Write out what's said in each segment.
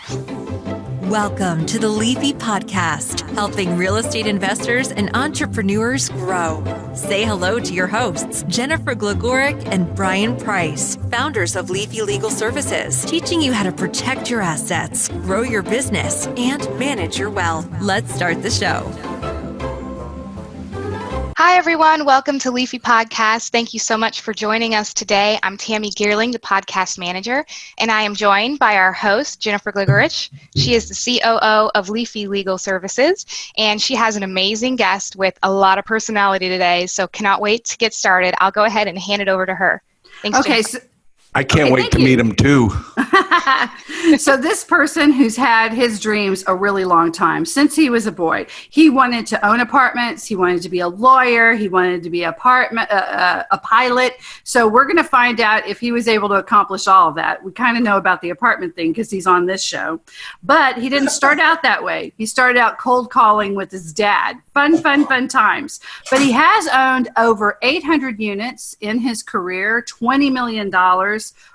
Welcome to the Leafy Podcast, helping real estate investors and entrepreneurs grow. Say hello to your hosts, Jennifer Gligoric and Brian Price, founders of Leafy Legal Services, teaching you how to protect your assets, grow your business, and manage your wealth. Let's start the show. Hi, everyone. Welcome to Leafy Podcast. Thank you so much for joining us today. I'm Tammy Geerling, the podcast manager, and I am joined by our host, Jennifer Gligoric. She is the COO of Leafy Legal Services, and she has an amazing guest with a lot of personality today, so cannot wait to get started. I'll go ahead and hand it over to her. Thanks, Okay, Jennifer. I can't wait to meet him too. So this person who's had his dreams a really long time, since he was a boy, he wanted to own apartments. He wanted to be a lawyer. He wanted to be a pilot. So we're going to find out if he was able to accomplish all of that. We kind of know about the apartment thing because he's on this show. But he didn't start out that way. He started out cold calling with his dad. Fun times. But he has owned over 800 units in his career, $20 million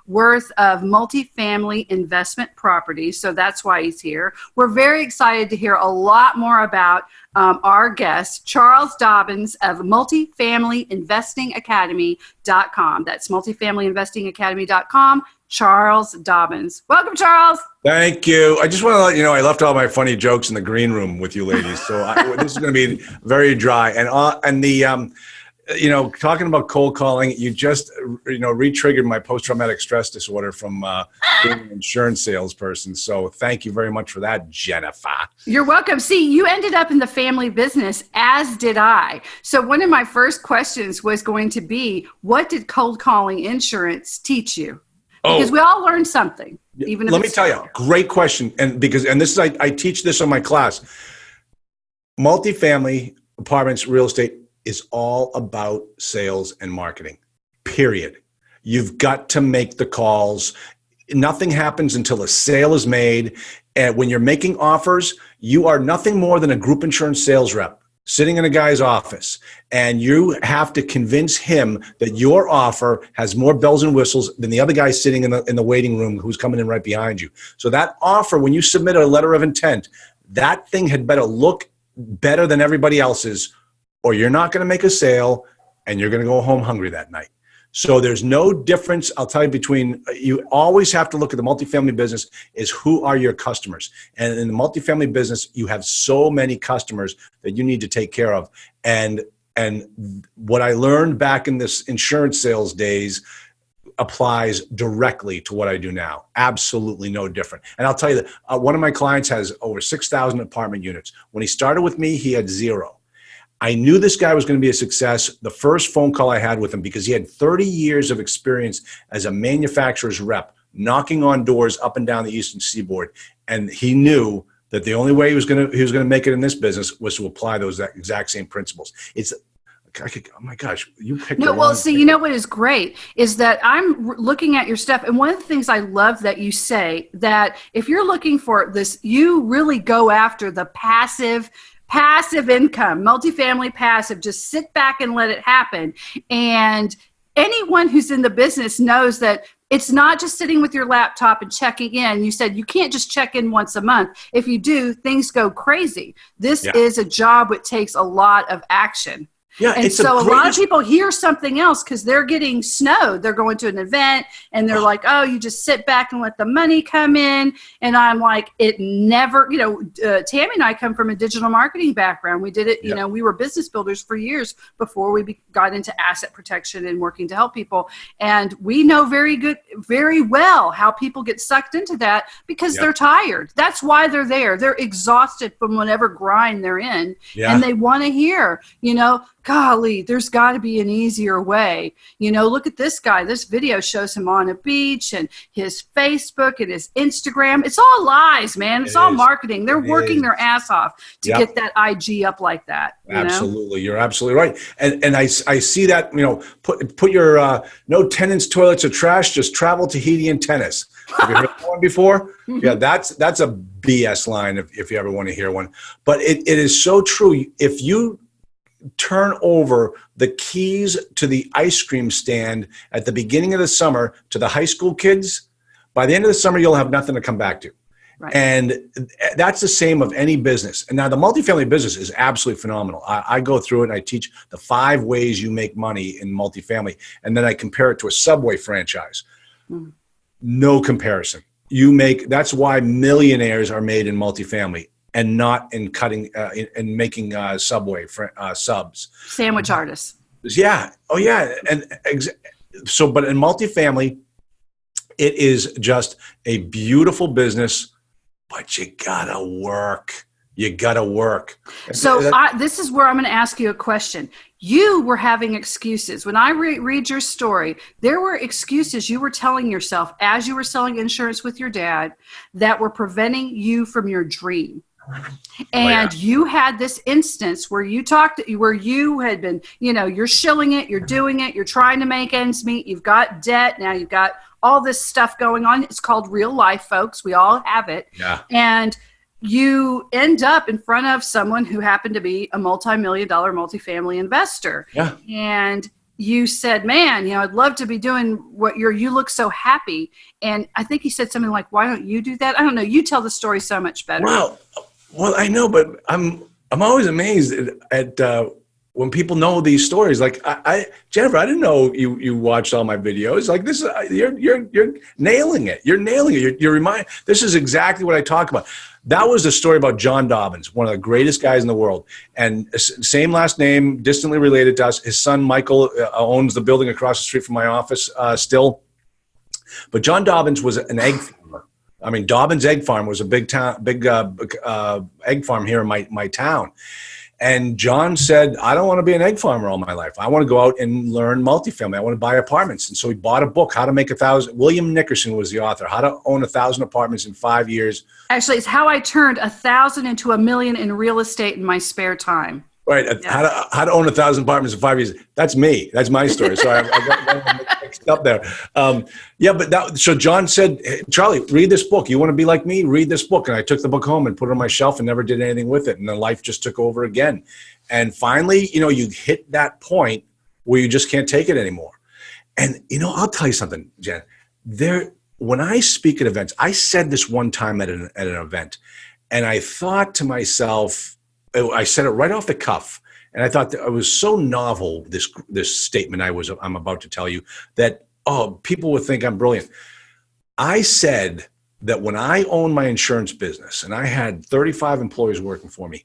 worth of multifamily investment properties. So that's why he's here. We're very excited to hear a lot more about our guest, Charles Dobens of Multifamily Investing Academy.com. That's multifamilyinvestingacademy.com. Charles Dobens. Welcome, Charles. Thank you. I just want to let you know I left all my funny jokes in the green room with you ladies, so this is going to be very dry. And the talking about cold calling, you just re-triggered my post-traumatic stress disorder from being an insurance salesperson. So thank you very much for that, Jennifer. You're welcome. See, you ended up in the family business, as did I. So one of my first questions was going to be, what did cold calling insurance teach you? Because we all learned something. Even if let me tell you, great question. And this is I teach this on my class. Multifamily apartments, real estate is all about sales and marketing, period. You've got to make the calls. Nothing happens until a sale is made. And when you're making offers, you are nothing more than a group insurance sales rep sitting in a guy's office. And you have to convince him that your offer has more bells and whistles than the other guy sitting in the waiting room who's coming in right behind you. So that offer, when you submit a letter of intent, that thing had better look better than everybody else's, or you're not going to make a sale and you're going to go home hungry that night. So there's no difference, I'll tell you, between, you always have to look at the multifamily business is who are your customers. And in the multifamily business, you have so many customers that you need to take care of. And what I learned back in this insurance sales days applies directly to what I do now. Absolutely no different. And I'll tell you that one of my clients has over 6,000 apartment units. When he started with me, he had 0. I knew this guy was going to be a success the first phone call I had with him because he had 30 years of experience as a manufacturer's rep, knocking on doors up and down the Eastern Seaboard. And he knew that the only way he was going to make it in this business was to apply those exact same principles. Oh my gosh, you picked the wrong thing. You know what is great is that I'm looking at your stuff. And one of the things I love that you say, that if you're looking for this, you really go after the passive income, multifamily passive, just sit back and let it happen. And anyone who's in the business knows that it's not just sitting with your laptop and checking in. You said you can't just check in once a month. If you do, things go crazy. This is a job that takes a lot of action. Yeah, and so a lot of people hear something else because they're getting snowed. They're going to an event and they're like, oh, you just sit back and let the money come in. And I'm like, it never, Tammy and I come from a digital marketing background. We did it, we were business builders for years before we got into asset protection and working to help people. And we know very well how people get sucked into that because they're tired. That's why they're there. They're exhausted from whatever grind they're in. And they want to hear, golly, there's got to be an easier way. Look at this guy. This video shows him on a beach and his Facebook and his Instagram. It's all lies, man. It's all marketing. They're working their ass off to get that IG up like that. Absolutely. You're absolutely right. And I see that, put your no tenants, toilets, or trash, just travel Tahiti and tennis. Have you heard that one before? Yeah, that's a BS line if you ever want to hear one. But it is so true. If you turn over the keys to the ice cream stand at the beginning of the summer to the high school kids, by the end of the summer, you'll have nothing to come back to. Right. And that's the same of any business. And now the multifamily business is absolutely phenomenal. I go through it and I teach the 5 ways you make money in multifamily. And then I compare it to a Subway franchise. No comparison. That's why millionaires are made in multifamily and not in cutting and making Subway subs. Sandwich artists. Yeah. Oh yeah. And but in multifamily, it is just a beautiful business. But you gotta work. So this is where I'm going to ask you a question. You were having excuses. When I read your story, there were excuses you were telling yourself as you were selling insurance with your dad that were preventing you from your dream. And you had this instance where you had been, you're shilling it, you're doing it, you're trying to make ends meet, you've got debt, now you've got all this stuff going on. It's called real life, folks. We all have it. Yeah. And you end up in front of someone who happened to be a multi-million-dollar multifamily investor. Yeah. And you said, man, I'd love to be doing what you look so happy. And I think he said something like, why don't you do that? I don't know. You tell the story so much better. Well, I know, but I'm always amazed at when people know these stories. Like Jennifer, I didn't know you watched all my videos. Like this is you're nailing it. You're nailing it. This is exactly what I talk about. That was the story about John Dobens, one of the greatest guys in the world, and same last name, distantly related to us. His son Michael owns the building across the street from my office still. But John Dobens was an egg farmer. I mean, Dobens Egg Farm was a big egg farm here in my town. And John said, I don't want to be an egg farmer all my life. I want to go out and learn multifamily. I want to buy apartments. And so he bought a book, How to Make 1,000. William Nickerson was the author, How to Own 1,000 Apartments in 5 Years. Actually, it's how I turned 1,000 into $1 million in real estate in my spare time. Right. Yeah. How to own 1,000 apartments in 5 years. That's me. That's my story. So I got mixed up there. So John said, hey, Charlie, read this book. You want to be like me? Read this book. And I took the book home and put it on my shelf and never did anything with it. And then life just took over again. And finally, you hit that point where you just can't take it anymore. And, I'll tell you something, Jen. When I speak at events, I said this one time at an event, and I thought to myself, I said it right off the cuff, and I thought that it was so novel, this statement I'm about to tell you, that people would think I'm brilliant. I said that when I owned my insurance business and I had 35 employees working for me,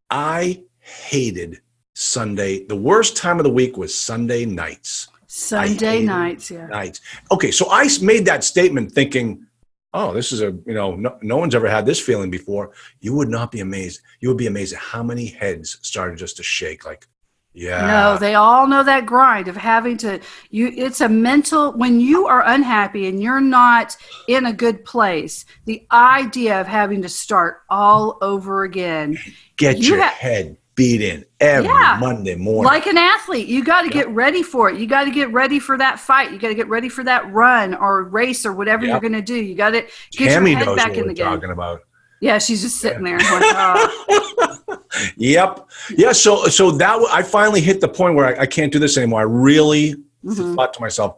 I hated Sunday. The worst time of the week was Sunday nights. Nights. Okay, so I made that statement thinking, oh, this is no one's ever had this feeling before. You would not be amazed. You would be amazed at how many heads started just to shake. Like, yeah. No, they all know that grind of having to, it's a mental, when you are unhappy and you're not in a good place, the idea of having to start all over again. Get your head beat in every Monday morning. Like an athlete, you got to get ready for it. You got to get ready for that fight. You got to get ready for that run or race or whatever you're going to do. You got to get Tammy your head knows back what in we're the game. Talking about. Yeah, she's just sitting there. Like, oh. Yep. Yeah. So that I finally hit the point where I can't do this anymore. I really thought to myself,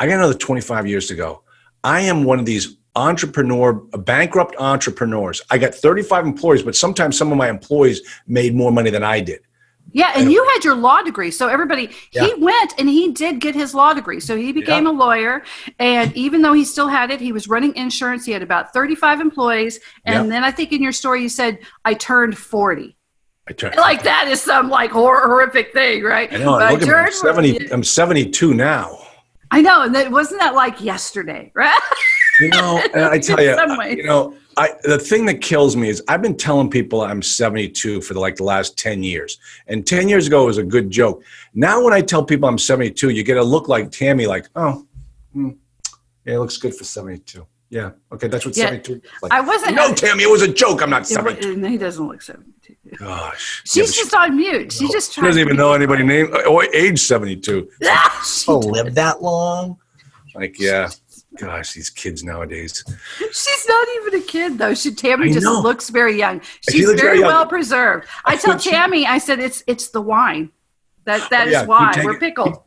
I got another 25 years to go. I am one of these bankrupt entrepreneurs. I got 35 employees, but sometimes some of my employees made more money than I did. Yeah, and you had your law degree. So he went and he did get his law degree. So he became a lawyer. And even though he still had it, he was running insurance. He had about 35 employees. And then I think in your story you said, I turned 40. That is some horrific thing, right? I know. Look at me, I'm 72 now. I know. And wasn't that like yesterday, right? And I tell you, the thing that kills me is I've been telling people I'm 72 for the last 10 years. And 10 years ago it was a good joke. Now when I tell people I'm 72, you get a look like Tammy, like, it looks good for 72. Yeah. Okay. That's what 72 is like. I wasn't. No, Tammy, it was a joke. I'm not 72. He doesn't look 72. Gosh. She's just on mute. She just doesn't even know anybody named or age 72. Live that long? Gosh, these kids nowadays. She's not even a kid, though. Tammy just looks very young. She's very well preserved. I tell Tammy, I said, it's the wine. That is why. We're pickled.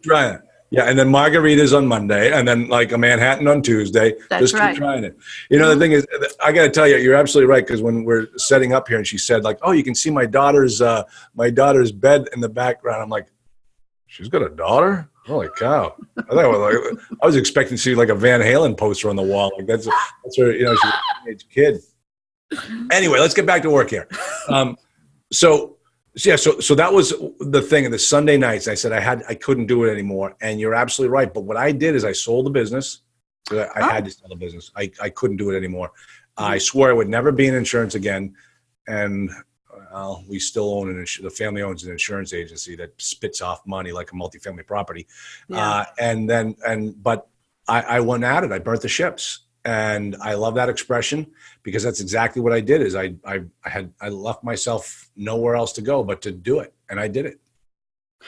Yeah, and then margaritas on Monday, and then like a Manhattan on Tuesday. That's Just right. keep trying it. The thing is, I got to tell you, you're absolutely right. Because when we're setting up here, and she said like, "Oh, you can see my daughter's bed in the background." I'm like, "She's got a daughter? Holy cow!" I was expecting to see like a Van Halen poster on the wall. Like that's her. She's a teenage kid. Anyway, let's get back to work here. So that was the thing. The Sunday nights, I said I couldn't do it anymore. And you're absolutely right. But what I did is I sold the business. I had to sell the business. I couldn't do it anymore. I swore I would never be in insurance again. And we still own the family owns an insurance agency that spits off money like a multifamily property. Yeah. But I went at it. I burnt the ships. And I love that expression because that's exactly what I did. Is I left myself nowhere else to go but to do it, and I did it.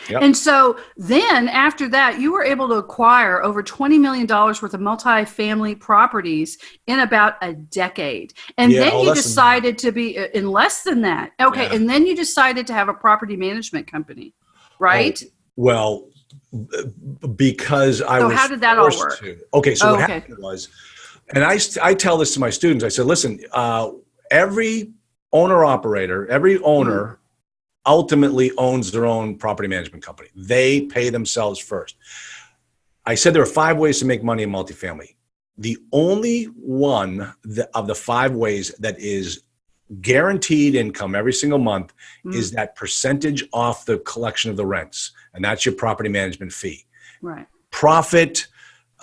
Yep. And so then after that, you were able to acquire over $20 million worth of multifamily properties in about a decade. And then you decided to be in less than that. Okay. Yeah. And then you decided to have a property management company, right? Well, because I was. So how did that all work? Okay. So what happened was. And I tell this to my students. I said, listen, every owner ultimately owns their own property management company. They pay themselves first. I said there are 5 ways to make money in multifamily. The only one of the 5 ways that is guaranteed income every single month is that percentage off the collection of the rents. And that's your property management fee. Right. Profit,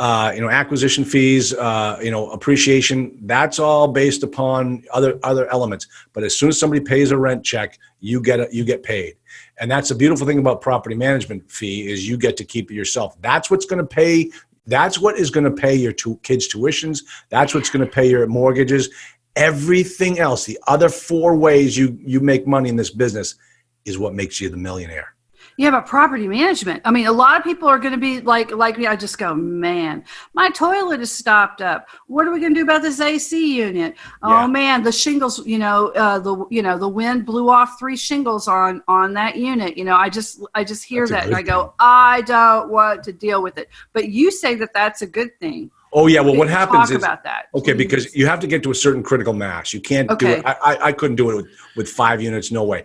acquisition fees, appreciation, that's all based upon other elements. But as soon as somebody pays a rent check, you get paid. And that's the beautiful thing about property management fee is you get to keep it yourself. That's what is going to pay your 2 kids' tuitions. That's what's going to pay your mortgages. Everything else, the other 4 ways you make money in this business is what makes you the millionaire. Yeah, but property management. I mean, a lot of people are going to be like me. I just go, man, my toilet is stopped up. What are we going to do about this AC unit? Yeah. Oh man, the shingles. The wind blew off 3 shingles on that unit. I just hear that and I go, I don't want to deal with it. But you say that that's a good thing. Oh yeah. Well, what happens is about that. Okay, because you have to get to a certain critical mass. You can't do it. I couldn't do it with 5 units. No way.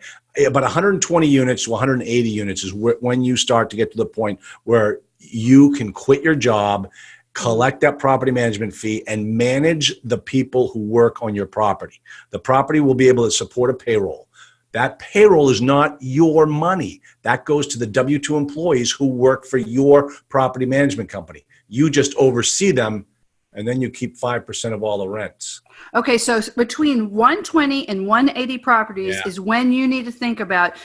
But 120 units to 180 units is when you start to get to the point where you can quit your job, collect that property management fee, and manage the people who work on your property. The property will be able to support a payroll. That payroll is not your money. That goes to the W-2 employees who work for your property management company. You just oversee them, and then you keep 5% of all the rents. Okay, so between 120 and 180 properties is when you need to think about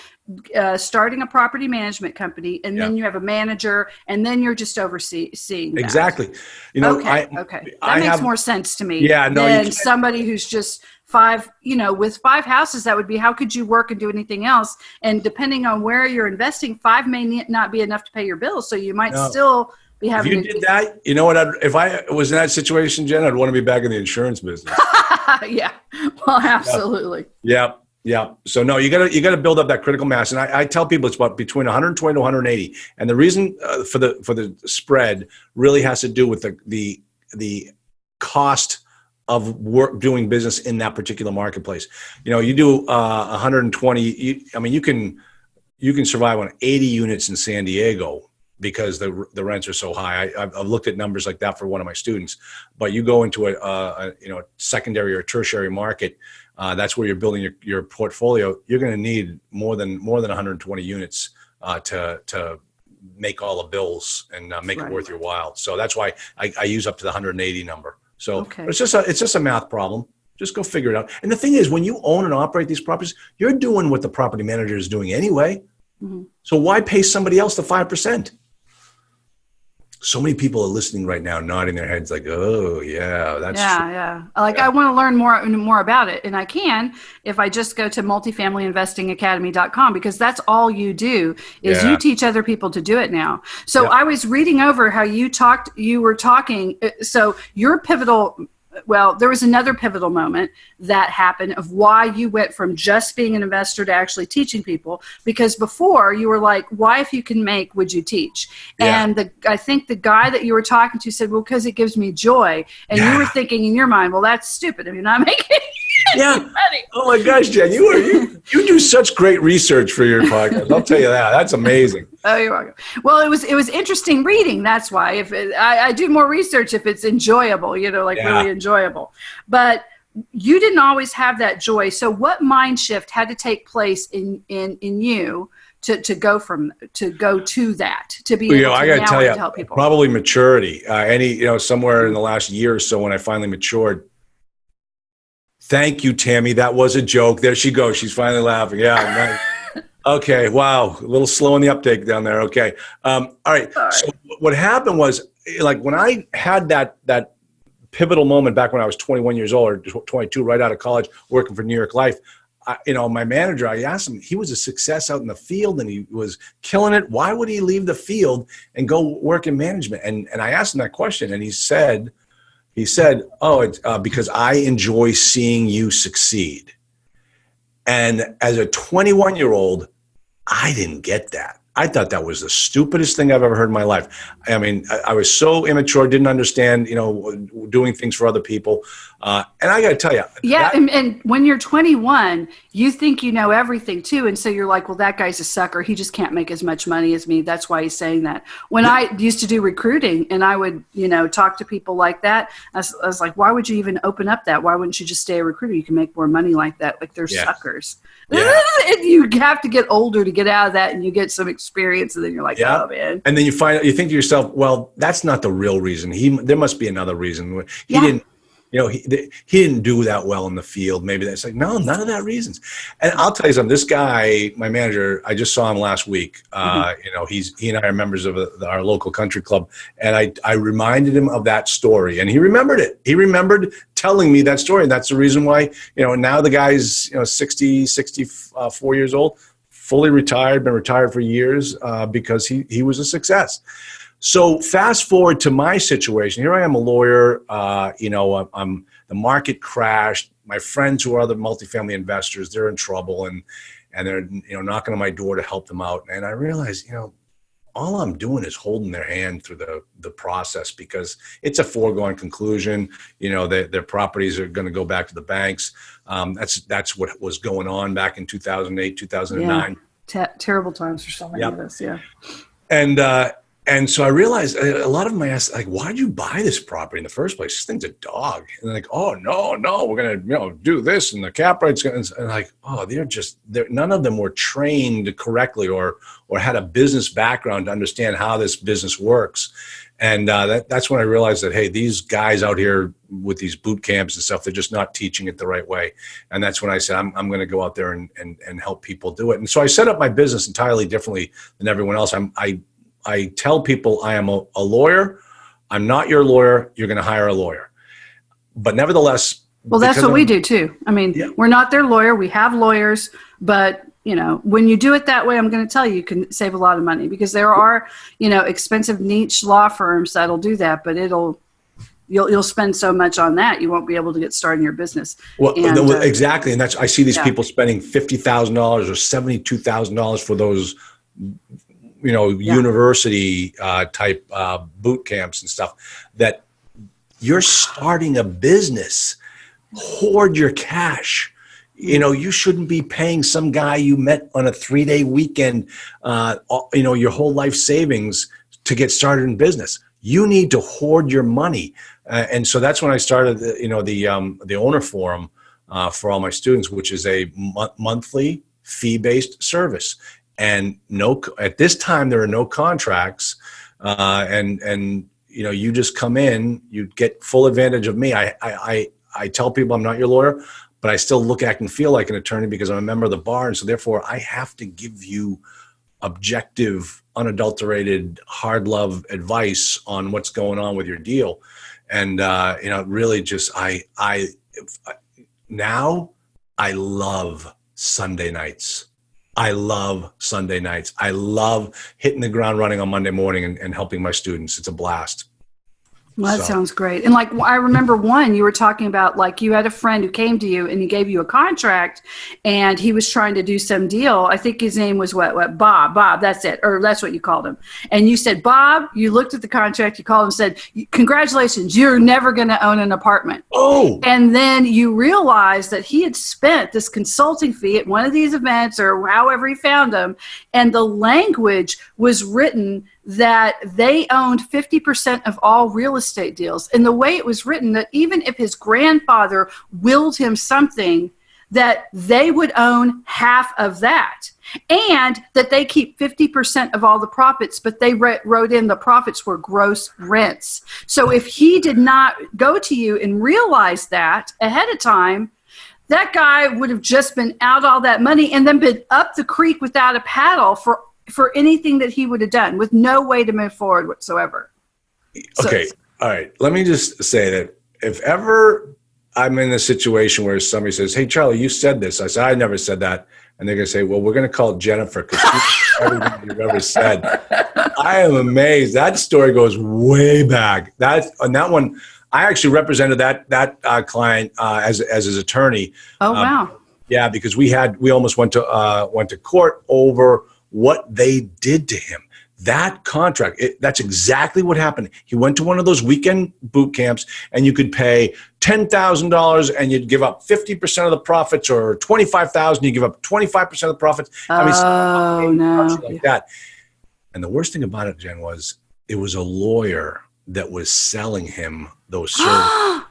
starting a property management company, and then you have a manager, and then you're just overseeing that. Exactly. That makes more sense to me than somebody who's just 5, with 5 houses. That would be, how could you work and do anything else? And depending on where you're investing, 5 may not be enough to pay your bills, so you might still be having. If you did that, you know what? If I was in that situation, Jen, I'd want to be back in the insurance business. Yeah. Well, absolutely. Yeah. So no, you gotta build up that critical mass, and I tell people it's about between 120 to 180, and the reason for the spread really has to do with the cost of doing business in that particular marketplace. You do 120. You can survive on 80 units in San Diego because the rents are so high. I've looked at numbers like that for one of my students. But you go into a secondary or tertiary market, that's where you're building your portfolio. You're going to need more than 120 units to make all the bills and make it worth your while. So that's why I use up to the 180 number. So it's just a math problem. Just go figure it out. And the thing is, when you own and operate these properties, you're doing what the property manager is doing anyway. Mm-hmm. So why pay somebody else the 5%? So many people are listening right now, nodding their heads like, oh, yeah, that's true. Yeah. I want to learn more about it. And I can if I just go to multifamilyinvestingacademy.com, because that's all you do is you teach other people to do it now. So I was reading over how you were talking. So your pivotal well, there was another pivotal moment that happened of why you went from just being an investor to actually teaching people. Because before you were like, why, if you can make, would you teach? Yeah. And I think the guy that you were talking to said, well, because it gives me joy. And you were thinking in your mind, well, that's stupid. I mean, I'm making money. Oh my gosh, Jen, you do such great research for your podcast. I'll tell you that. That's amazing. Oh, you're welcome. Well, it was interesting reading. That's why I do more research if it's enjoyable, really enjoyable. But you didn't always have that joy. So what mind shift had to take place in you to go to that, to be able I to gotta tell you, help people? probably maturity. Somewhere in the last year or so when I finally matured. Thank you, Tammy. That was a joke. There she goes. She's finally laughing. Yeah. Nice. Okay. Wow. A little slow on the uptake down there. Okay. All right. So what happened was, like, when I had that pivotal moment back when I was 21 years old or 22, right out of college, working for New York Life, my manager, I asked him, he was a success out in the field and he was killing it. Why would he leave the field and go work in management? And I asked him that question, and he said, oh, it's because I enjoy seeing you succeed. And as a 21-year-old, I didn't get that. I thought that was the stupidest thing I've ever heard in my life. I mean, I was so immature, didn't understand, doing things for other people. And I got to tell you. Yeah. And when you're 21, you think you know everything too. And so you're like, well, that guy's a sucker. He just can't make as much money as me. That's why he's saying that. When I used to do recruiting and I would, talk to people like that, I was like, why would you even open up that? Why wouldn't you just stay a recruiter? You can make more money like that. Like, they're suckers. Yeah. You have to get older to get out of that, and you get some experience, and then you're like, oh, man. And then you think to yourself, well, that's not the real reason. There must be another reason. He didn't, he didn't do that well in the field. Maybe that's like, no, none of that reasons. And I'll tell you something, this guy, my manager, I just saw him last week. He and I are members of our local country club. And I reminded him of that story, and he remembered it. He remembered telling me that story. And that's the reason why, now the guy's, 64 years old, fully retired, been retired for years, because he was a success. So fast forward to my situation. Here I am, a lawyer. I'm the market crashed. My friends who are other multifamily investors, they're in trouble, and they're knocking on my door to help them out. And I realized, all I'm doing is holding their hand through the process, because it's a foregone conclusion. Their properties are going to go back to the banks. That's what was going on back in 2008, 2009. Yeah. Terrible times for so many of us. Yeah. And so I realized a lot of them I asked, like, why'd you buy this property in the first place? This thing's a dog. And they're like, oh, no, we're going to, do this, and the cap rate's going to, and like, oh, none of them were trained correctly or had a business background to understand how this business works. And that's when I realized that, hey, these guys out here with these boot camps and stuff, they're just not teaching it the right way. And that's when I said, I'm going to go out there and help people do it. And so I set up my business entirely differently than everyone else. I tell people I am a lawyer. I'm not your lawyer. You're going to hire a lawyer. But nevertheless. Well, that's what we do too. I mean, we're not their lawyer. We have lawyers. But, when you do it that way, I'm going to tell you, you can save a lot of money, because there are, expensive niche law firms that'll do that. But you'll spend so much on that, you won't be able to get started in your business. Well, exactly. And I see these people spending $50,000 or $72,000 for those university type boot camps and stuff, that you're starting a business. Hoard your cash. You shouldn't be paying some guy you met on a 3-day weekend, your whole life savings to get started in business. You need to hoard your money. And so that's when I started, the owner forum for all my students, which is a monthly fee-based service. And at this time, there are no contracts, and you just come in, you get full advantage of me. I tell people I'm not your lawyer, but I still look, act, and feel like an attorney because I'm a member of the bar, and so therefore I have to give you objective, unadulterated, hard love advice on what's going on with your deal. And really just now I love Sunday nights. I love Sunday nights. I love hitting the ground running on Monday morning and helping my students. It's a blast. Well, that sounds great. And like, I remember one, you were talking about, like, you had a friend who came to you and he gave you a contract and he was trying to do some deal. I think his name was Bob, that's it. Or that's what you called him. And you said, Bob, you looked at the contract, you called him and said, congratulations, you're never going to own an apartment. Oh. And then you realized that he had spent this consulting fee at one of these events or however he found them. And the language was written that they owned 50% of all real estate deals. And the way it was written, that even if his grandfather willed him something, that they would own half of that. And that they keep 50% of all the profits, but they wrote in the profits were gross rents. So if he did not go to you and realize that ahead of time, that guy would have just been out all that money and then been up the creek without a paddle for anything that he would have done, with no way to move forward whatsoever. Okay. All right. Let me just say that if ever I'm in a situation where somebody says, hey, Charlie, you said this. I said, I never said that. And they're going to say, well, we're going to call Jennifer because she's everything you've ever said. I am amazed. That story goes way back. On that one, I actually represented that client as his attorney. Oh, wow. Yeah, because we almost went to court over what they did to him. That contract, that's exactly what happened. He went to one of those weekend boot camps, and you could pay $10,000 and you'd give up 50% of the profits, or $25,000, you give up 25% of the profits. Like that. And the worst thing about it, Jen, was it was a lawyer that was selling him those services.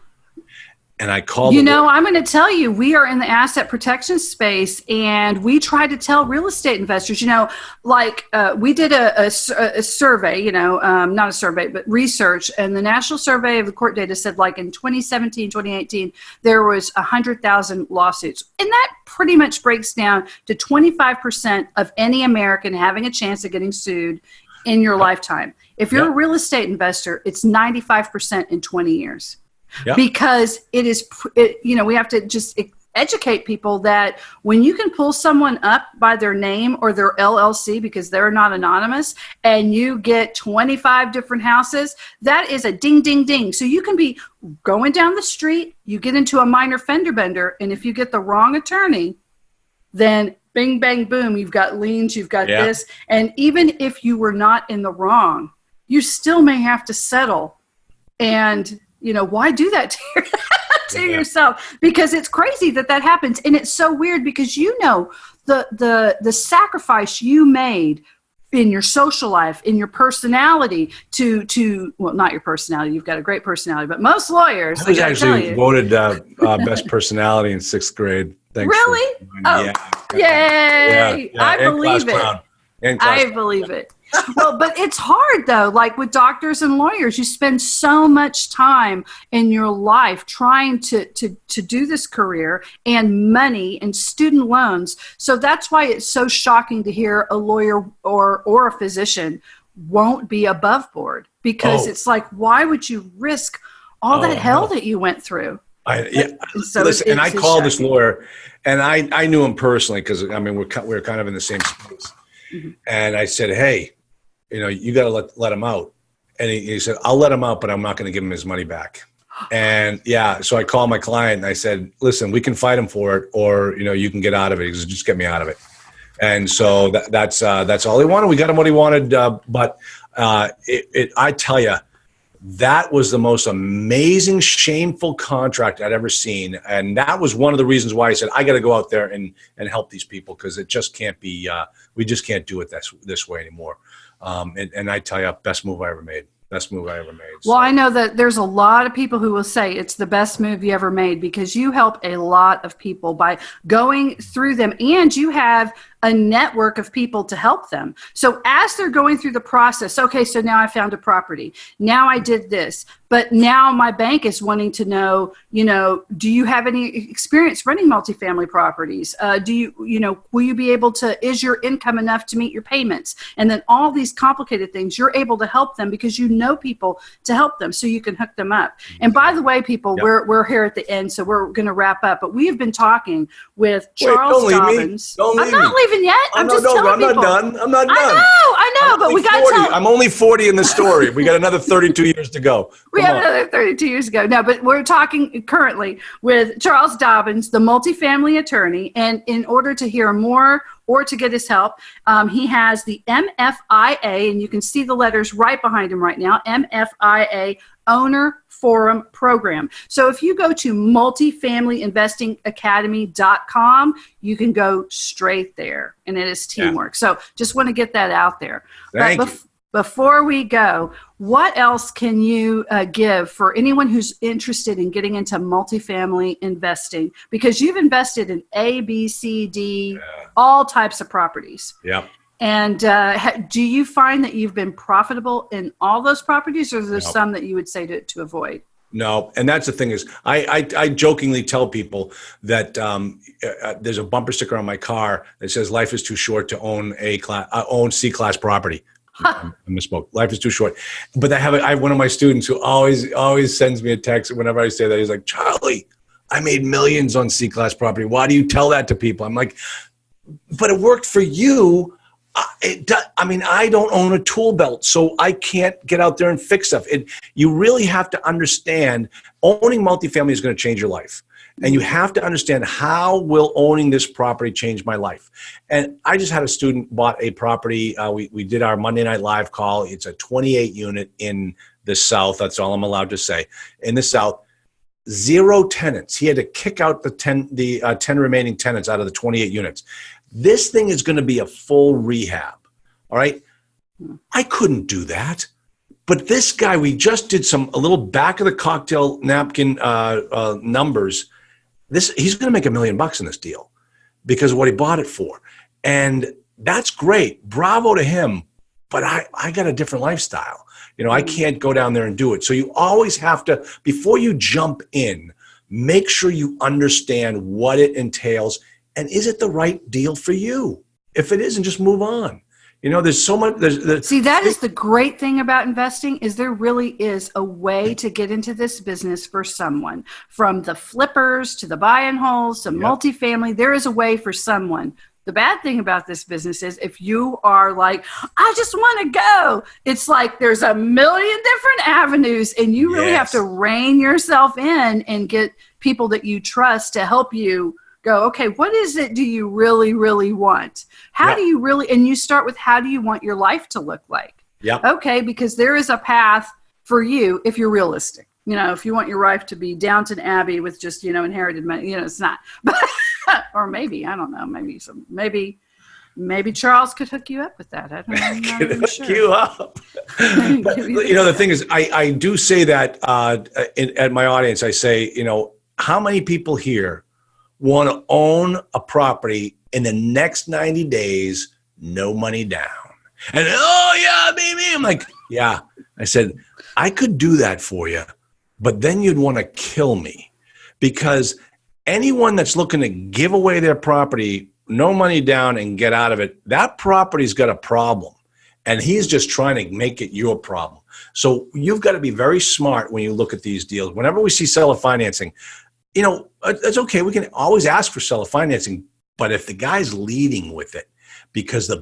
And I called. I'm going to tell you, we are in the asset protection space, and we try to tell real estate investors, we did a survey, not a survey, but research. And the National Survey of the Court Data said, like, in 2017, 2018, there was 100,000 lawsuits. And that pretty much breaks down to 25% of any American having a chance of getting sued in your lifetime. If you're a real estate investor, it's 95% in 20 years. Yep. Because we have to just educate people that when you can pull someone up by their name or their LLC, because they're not anonymous, and you get 25 different houses, that is a ding, ding, ding. So you can be going down the street, you get into a minor fender bender, and if you get the wrong attorney, then bing, bang, boom, you've got liens, you've got this. And even if you were not in the wrong, you still may have to settle. And why do that to yourself? Because it's crazy that happens. And it's so weird because, the sacrifice you made in your social life, in your personality well, not your personality. You've got a great personality, but most lawyers. I was actually voted best personality in 6th grade. Thanks. Really? Yeah. Yay. Yeah. I believe it. I believe it. Well, but it's hard, though. Like with doctors and lawyers, you spend so much time in your life trying to do this career, and money and student loans. So that's why it's so shocking to hear a lawyer or a physician won't be above board, because it's like, why would you risk all that hell that you went through? Listen, I called this lawyer, and I knew him personally because we're kind of in the same space. Mm-hmm. And I said, hey, you got to let him out. And he said, I'll let him out, but I'm not going to give him his money back. And so I called my client and I said, listen, we can fight him for it, or, you can get out of it. He said, just get me out of it. And so that's all he wanted. We got him what he wanted. But I tell you, that was the most amazing, shameful contract I'd ever seen. And that was one of the reasons why I said, I got to go out there and help these people, because it just can't be, we just can't do it this way anymore. And I tell you, best move I ever made. Well, I know that there's a lot of people who will say it's the best move you ever made, because you help a lot of people by going through them, and you have a network of people to help them. So as they're going through the process, okay, so now I found a property. Now I did this, but now my bank is wanting to know, do you have any experience running multifamily properties? Will you be able to, is your income enough to meet your payments? And then all these complicated things, you're able to help them because you know people to help them, so you can hook them up. And by the way, people, we're here at the end, so we're going to wrap up, but we have been talking with Charles Dobens. I'm not leaving yet. I'm just telling people. I'm not done. I know, but we got to tell. I'm only 40 in the story. We got another 32 years to go. We have another 32 years to go. No, but we're talking currently with Charles Dobens, the multifamily attorney. And in order to hear more or to get his help, he has the MFIA, and you can see the letters right behind him right now, MFIA Owner Forum Program. So if you go to multifamilyinvestingacademy.com, you can go straight there, and it is teamwork. So just want to get that out there. Thank you. Before we go, what else can you give for anyone who's interested in getting into multifamily investing? Because you've invested in A, B, C, D, all types of properties. Yeah. And do you find that you've been profitable in all those properties, or is there some that you would say to avoid? No, and that's the thing is, I jokingly tell people that there's a bumper sticker on my car that says "Life is too short to own own C-class property." I misspoke. Life is too short. But I have one of my students who always sends me a text whenever I say that. He's like, "Charlie, I made millions on C-class property. Why do you tell that to people?" I'm like, "But it worked for you." I don't own a tool belt, so I can't get out there and fix stuff. You really have to understand owning multifamily is going to change your life. And you have to understand, how will owning this property change my life? And I just had a student bought a property. We did our Monday Night Live call. It's a 28 unit in the South. That's all I'm allowed to say. In the South, 0 tenants. He had to kick out the 10 remaining tenants out of the 28 units. This thing is going to be a full rehab. All right. I couldn't do that. But this guy, we just did a little back of the cocktail napkin numbers. He's going to make $1 million in this deal because of what he bought it for. And that's great. Bravo to him. But I got a different lifestyle. I can't go down there and do it. So you always have to, before you jump in, make sure you understand what it entails. And is it the right deal for you? If it isn't, just move on. There's so much. See, that is the great thing about investing, is there really is a way to get into this business for someone. From the flippers to the buy and holds to multifamily, there is a way for someone. The bad thing about this business is if you are like, I just want to go, it's like there's a million different avenues, and you really have to rein yourself in and get people that you trust to help you go, okay, what is it do you really, really want? How do you really, and you start with, how do you want your life to look like? Yeah. Okay, because there is a path for you if you're realistic. If you want your life to be Downton Abbey with just, inherited money, it's not. Or maybe, I don't know, maybe Charles could hook you up with that. I don't know. I'm not even hook sure. You up. But, the thing is, I do say that at my audience, I say, how many people here want to own a property in the next 90 days, no money down? And, oh, yeah, baby. I'm like, yeah. I said, I could do that for you, but then you'd want to kill me, because anyone that's looking to give away their property, no money down, and get out of it, that property's got a problem, and he's just trying to make it your problem. So you've got to be very smart when you look at these deals. Whenever we see seller financing, it's okay. We can always ask for seller financing, but if the guy's leading with it because the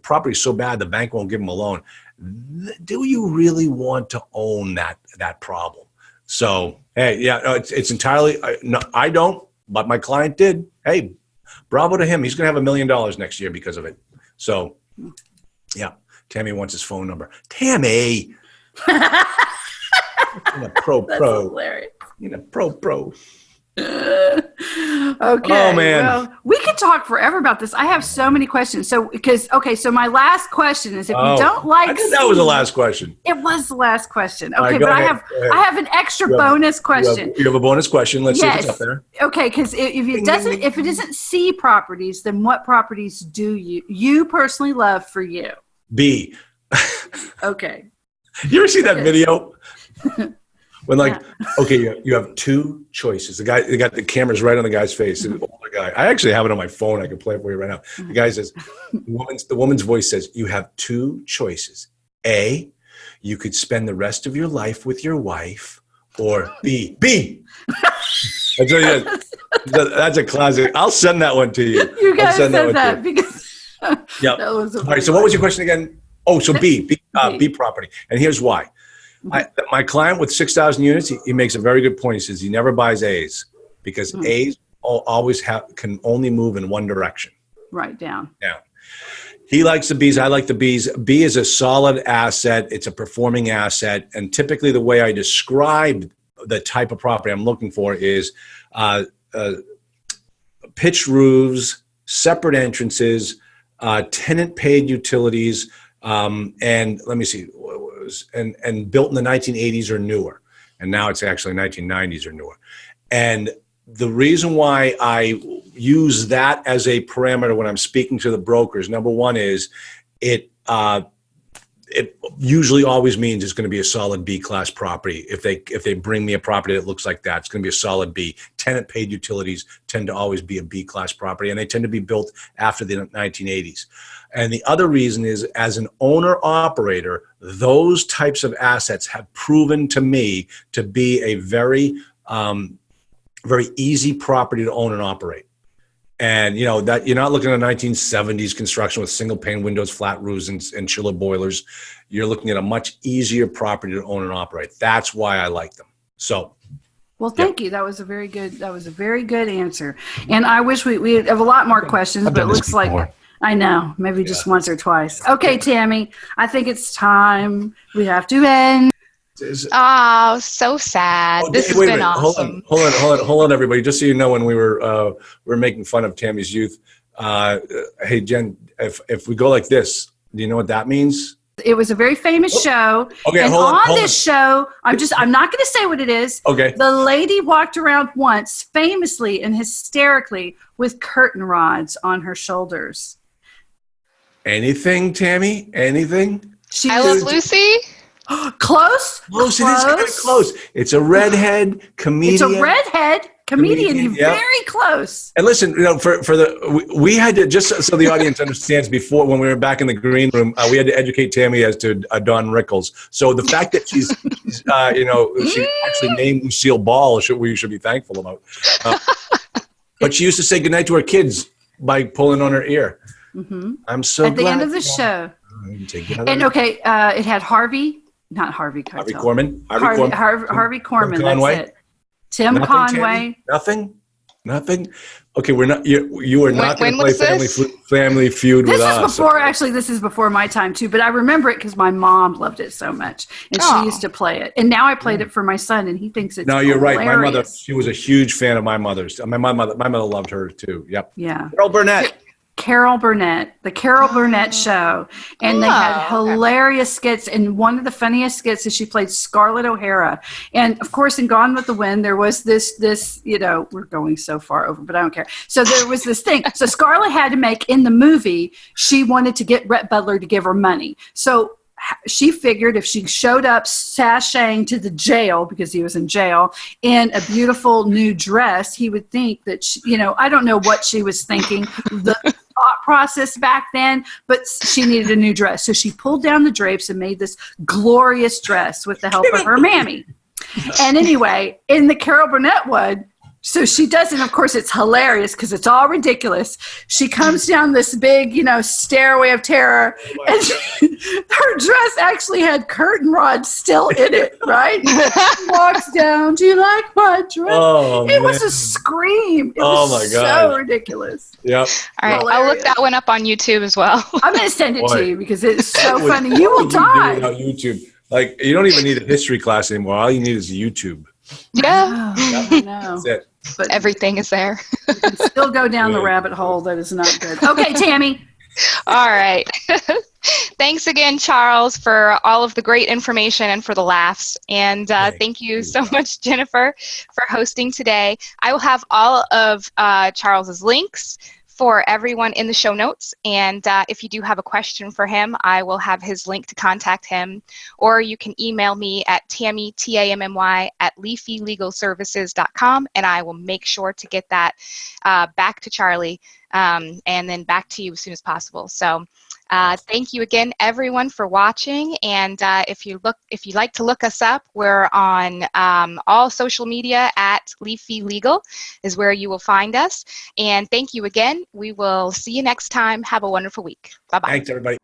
property is so bad, the bank won't give him a loan, do you really want to own that problem? So, hey, it's entirely, no, I don't, but my client did. Hey, bravo to him. He's going to have $1 million next year because of it. So, yeah, Tammy wants his phone number. Tammy. Pro. That's hilarious. Pro. Okay. Oh, man. Well, we could talk forever about this. I have so many questions. So my last question is, if you don't like, I think that was the last question. It was the last question. Okay, right, but ahead. I have an extra bonus question. You have a bonus question. Let's see if it's up there. Okay, because if it isn't C properties, then what properties do you personally love for you? B. Okay. You ever see that video? When okay, you have two choices. They got the cameras right on the guy's face. The older guy. I actually have it on my phone. I can play it for you right now. The guy says, the woman's voice says, you have two choices. A, you could spend the rest of your life with your wife, or B. That's a classic. I'll send that one to you. You guys said that because yeah. All right. So what was your question again? Oh, so B property. And here's why. My client with 6,000 units, he makes a very good point. He says he never buys A's because A's always can only move in one direction. Right, down. He likes the B's. I like the B's. B is a solid asset. It's a performing asset. And typically the way I describe the type of property I'm looking for is pitched roofs, separate entrances, tenant paid utilities, and let me see, and built in the 1980s or newer. And now it's actually 1990s or newer. And the reason why I use that as a parameter when I'm speaking to the brokers, number one is it usually always means it's going to be a solid B class property. If they bring me a property that looks like that, it's going to be a solid B. Tenant paid utilities tend to always be a B class property, and they tend to be built after the 1980s. And the other reason is, as an owner operator, those types of assets have proven to me to be a very easy property to own and operate. And that you're not looking at a 1970s construction with single pane windows, flat roofs, and chiller boilers. You're looking at a much easier property to own and operate. That's why I like them. So, well, thank you. That was a very good answer. And I wish we have a lot more questions, but it looks like I know, maybe just once or twice. Okay, Tammy, I think it's time. We have to end. Oh, so sad. This has been awesome. Hold on, everybody. Just so you know, when we were making fun of Tammy's youth, hey, Jen, if we go like this, do you know what that means? It was a very famous show. Okay, and hold on. This show, I'm not going to say what it is. Okay. The lady walked around once, famously and hysterically, with curtain rods on her shoulders. Anything, Tammy? Anything? I Love Lucy? Close. It is kind of close. It's a redhead comedian. It's a redhead comedian. Very close. And listen, we had to, just so the audience understands, before, when we were back in the green room, we had to educate Tammy as to Dawn Rickles. So the fact that she's she actually named Lucille Ball, we should be thankful about. But she used to say goodnight to her kids by pulling on her ear. Mm-hmm. I'm so glad. At the end of the show. And okay, it had Harvey Korman. Harvey Korman. Conway. That's it. Tim Nothing, Conway. Tammy? Nothing. Okay, we're not. You are not going to play Family Feud with us. This is before my time too. But I remember it because my mom loved it so much, and she used to play it. And now I played it for my son, and he thinks it's. No, you're hilarious. right. My mother, she was a huge fan of my mother's. My mother loved her too. Yep. Yeah. Carol Burnett. The Carol Burnett Show. And they had hilarious skits. And one of the funniest skits is she played Scarlett O'Hara. And of course, in Gone with the Wind, there was this, we're going so far over, but I don't care. So there was this thing. So Scarlett had to make, in the movie, she wanted to get Rhett Butler to give her money. So she figured if she showed up sashaying to the jail, because he was in jail, in a beautiful new dress, he would think that, I don't know what she was thinking, the thought process back then, but she needed a new dress. So she pulled down the drapes and made this glorious dress with the help of her mammy. And anyway, in the Carol Burnett one, so she does it, of course, it's hilarious because it's all ridiculous. She comes down this big, stairway of terror, and her dress actually had curtain rods still in it, right? She walks down, do you like my dress? Oh, it was a scream. It was so ridiculous. Yep. All right, I'll look that one up on YouTube as well. I'm going to send it to you because it's so funny. You will die. YouTube. Like, you don't even need a history class anymore. All you need is YouTube. Yeah. I know. That's it. But everything is there. You can still go down the rabbit hole. That is not good. Okay, Tammy. All right. Thanks again, Charles, for all of the great information and for the laughs. And thank you so much, Jennifer, for hosting today. I will have all of Charles's links for everyone in the show notes. And if you do have a question for him, I will have his link to contact him. Or you can email me at Tammy, Tammy, at leafylegalservices.com, and I will make sure to get that back to Charlie and then back to you as soon as possible. So thank you again, everyone, for watching. And if you'd like to look us up, we're on all social media at Leafy Legal is where you will find us. And thank you again. We will see you next time. Have a wonderful week. Bye-bye. Thanks, everybody.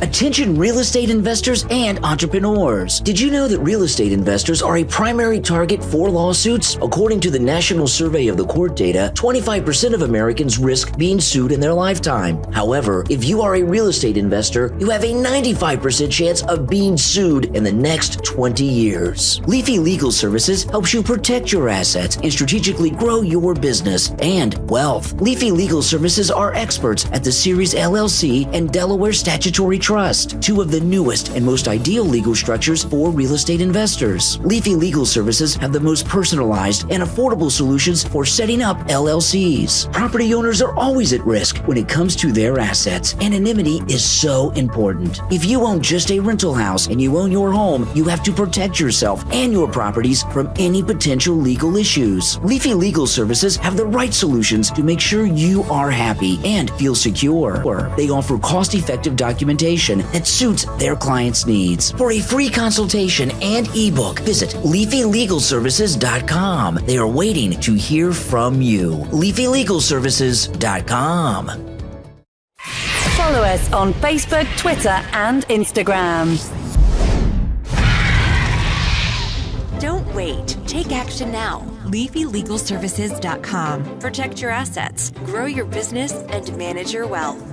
Attention real estate investors and entrepreneurs. Did you know that real estate investors are a primary target for lawsuits? According to the National Survey of the Court data, 25% of Americans risk being sued in their lifetime. However, if you are a real estate investor, you have a 95% chance of being sued in the next 20 years. Leafy Legal Services helps you protect your assets and strategically grow your business and wealth. Leafy Legal Services are experts at the Series LLC and Delaware Statutory Trust, two of the newest and most ideal legal structures for real estate investors. Leafy Legal Services have the most personalized and affordable solutions for setting up LLCs. Property owners are always at risk when it comes to their assets. Anonymity is so important. If you own just a rental house and you own your home, you have to protect yourself and your properties from any potential legal issues. Leafy Legal Services have the right solutions to make sure you are happy and feel secure. They offer cost-effective documentation that suits their clients' needs. For a free consultation and ebook, visit leafylegalservices.com. They are waiting to hear from you. leafylegalservices.com. Follow us on Facebook, Twitter, and Instagram. Don't wait. Take action now. LeafyLegalServices.com. Protect your assets, grow your business, and manage your wealth.